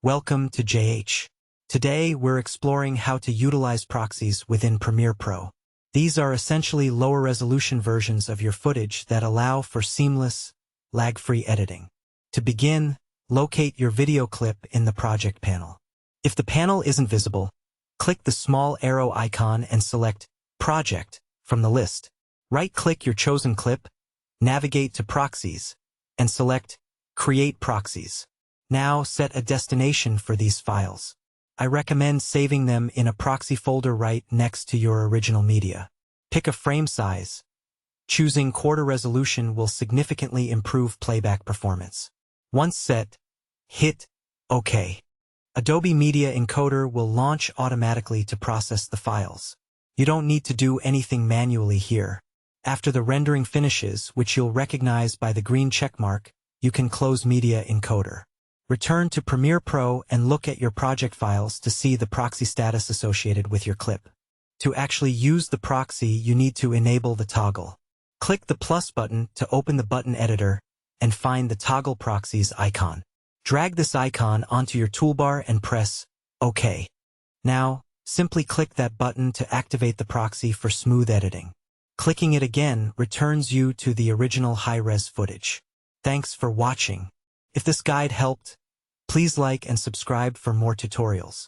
Welcome to JH. Today we're exploring how to utilize proxies within Premiere Pro. These are essentially lower resolution versions of your footage that allow for seamless, lag-free editing. To begin, locate your video clip in the project panel. If the panel isn't visible, click the small arrow icon and select Project from the list. Right-click your chosen clip, navigate to Proxies, and select Create Proxies. Now set a destination for these files. I recommend saving them in a proxy folder right next to your original media. Pick a frame size. Choosing quarter resolution will significantly improve playback performance. Once set, hit OK. Adobe Media Encoder will launch automatically to process the files. You don't need to do anything manually here. After the rendering finishes, which you'll recognize by the green checkmark, you can close Media Encoder. Return to Premiere Pro and look at your project files to see the proxy status associated with your clip. To actually use the proxy, you need to enable the toggle. Click the plus button to open the button editor and find the Toggle Proxies icon. Drag this icon onto your toolbar and press OK. Now, simply click that button to activate the proxy for smooth editing. Clicking it again returns you to the original high-res footage. Thanks for watching. If this guide helped, please like and subscribe for more tutorials.